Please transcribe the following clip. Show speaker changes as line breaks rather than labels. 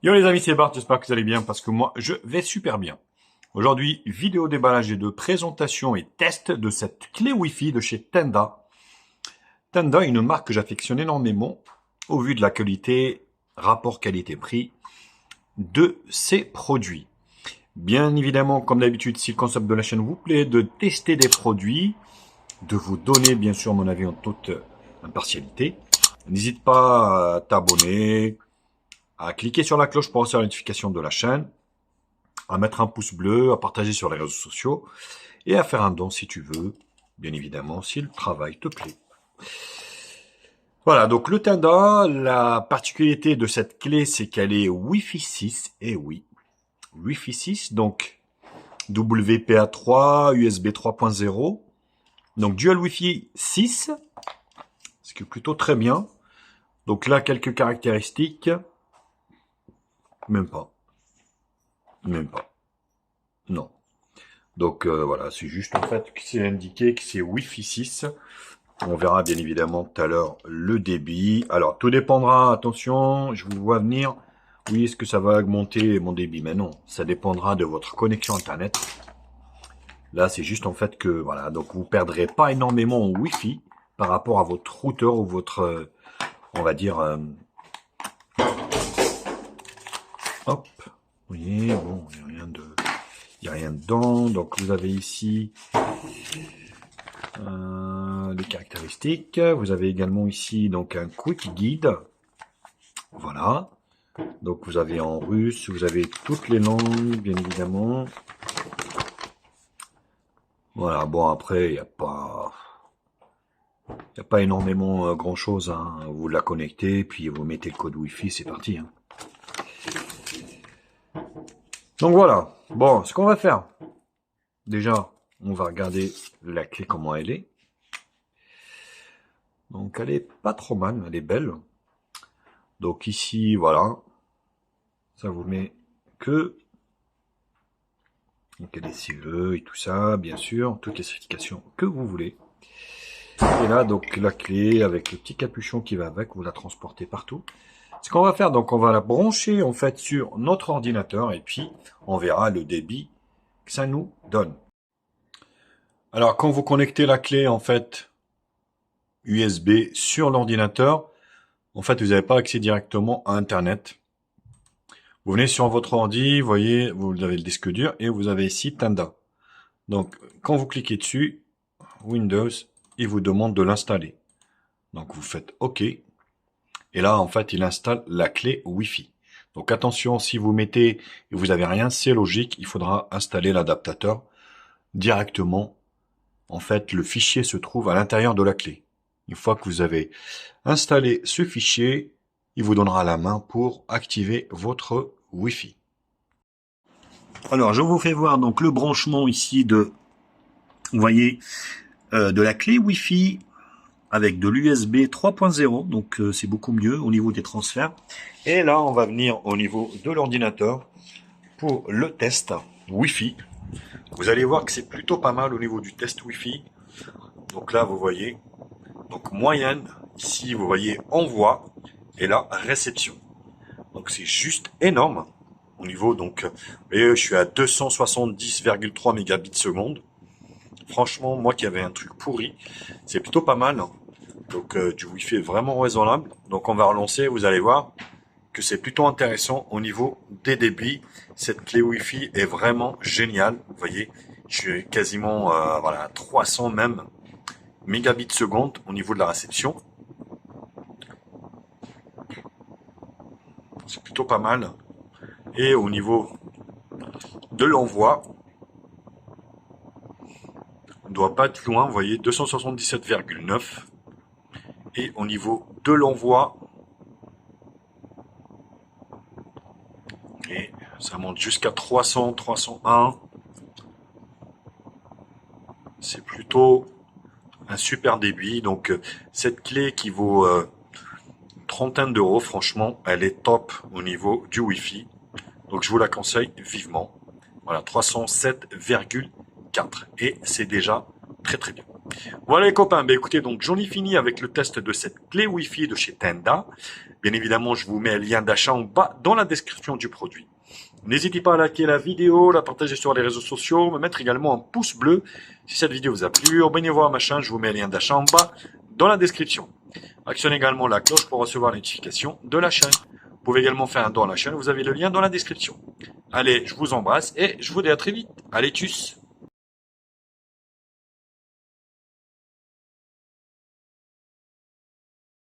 Yo les amis, c'est Bart, j'espère que vous allez bien parce que moi je vais super bien. Aujourd'hui, vidéo déballage et de présentation et test de cette clé Wi-Fi de chez Tenda. Tenda est une marque que j'affectionne énormément au vu de la qualité, rapport qualité-prix de ses produits. Bien évidemment, comme d'habitude, si le concept de la chaîne vous plaît, de tester des produits, de vous donner bien sûr mon avis en toute impartialité. N'hésite pas à t'abonner, à cliquer sur la cloche pour recevoir la notification de la chaîne, à mettre un pouce bleu, à partager sur les réseaux sociaux et à faire un don si tu veux, bien évidemment, si le travail te plaît. Voilà, donc le Tenda, la particularité de cette clé, c'est qu'elle est Wi-Fi 6, et oui, Wi-Fi 6, donc WPA3, USB 3.0, donc Dual Wi-Fi 6, ce qui est plutôt très bien. Donc là, quelques caractéristiques, même pas, non. Donc voilà, c'est juste en fait que c'est indiqué que c'est Wi-Fi 6. On verra bien évidemment tout à l'heure le débit. Alors tout dépendra, attention, je vous vois venir. Oui, est-ce que ça va augmenter mon débit? Mais non, ça dépendra de votre connexion Internet. Là, c'est juste en fait que, voilà, donc vous perdrez pas énormément en Wi-Fi par rapport à votre routeur ou votre, on va dire, hop, vous voyez, bon, il n'y a rien dedans. Donc vous avez ici les caractéristiques. Vous avez également ici donc un quick guide. Voilà. Donc vous avez en russe, vous avez toutes les langues, bien évidemment. Voilà, bon après, il n'y a pas énormément grand-chose, hein. Vous la connectez, puis vous mettez le code Wi-Fi, c'est parti, hein. Donc voilà, bon, ce qu'on va faire, déjà, on va regarder la clé, comment elle est. Donc elle est pas trop mal, elle est belle. Donc ici, voilà, ça vous met que donc les CE et tout ça, bien sûr, toutes les certifications que vous voulez. Et là, donc la clé avec le petit capuchon qui va avec, vous la transportez partout. Ce qu'on va faire, donc on va la brancher en fait sur notre ordinateur et puis on verra le débit que ça nous donne. Alors quand vous connectez la clé en fait USB sur l'ordinateur, en fait vous n'avez pas accès directement à Internet. Vous venez sur votre ordi, vous voyez, vous avez le disque dur et vous avez ici Tenda. Donc quand vous cliquez dessus, Windows, il vous demande de l'installer. Donc vous faites OK. Et là, en fait, il installe la clé Wi-Fi. Donc attention, si vous mettez et vous n'avez rien, c'est logique, il faudra installer l'adaptateur directement. En fait, le fichier se trouve à l'intérieur de la clé. Une fois que vous avez installé ce fichier, il vous donnera la main pour activer votre Wi-Fi. Alors, je vous fais voir donc le branchement ici de, vous voyez, de la clé Wi-Fi avec de l'USB 3.0, donc c'est beaucoup mieux au niveau des transferts. Et là, on va venir au niveau de l'ordinateur pour le test Wi-Fi. Vous allez voir que c'est plutôt pas mal au niveau du test Wi-Fi. Donc là, vous voyez, donc moyenne, ici, vous voyez envoi, et là, réception. Donc c'est juste énorme au niveau, donc, vous voyez, je suis à 270,3 mégabits seconde. Franchement, moi qui avais un truc pourri, c'est plutôt pas mal. Donc du Wi-Fi vraiment raisonnable. Donc on va relancer, vous allez voir que c'est plutôt intéressant au niveau des débits. Cette clé Wi-Fi est vraiment géniale. Vous voyez, je suis quasiment voilà 300 même mégabits seconde au niveau de la réception. C'est plutôt pas mal. Et au niveau de l'envoi, on ne doit pas être loin. Vous voyez, 277,9. Et au niveau de l'envoi, et ça monte jusqu'à 300, 301. C'est plutôt un super débit. Donc cette clé qui vaut une trentaine d'euros, franchement, elle est top au niveau du Wi-Fi. Donc je vous la conseille vivement. Voilà, 307,4. Et c'est déjà très très bien. Voilà les copains, ben écoutez, donc j'en ai fini avec le test de cette clé Wi-Fi de chez Tenda. Bien évidemment, je vous mets un lien d'achat en bas dans la description du produit. N'hésitez pas à liker la vidéo, la partager sur les réseaux sociaux, me mettre également un pouce bleu si cette vidéo vous a plu. Abonnez-vous à ma chaîne, je vous mets un lien d'achat en bas dans la description. Actionnez également la cloche pour recevoir les notifications de la chaîne. Vous pouvez également faire un don à la chaîne, vous avez le lien dans la description. Allez, je vous embrasse et je vous dis à très vite. Allez, tchuss!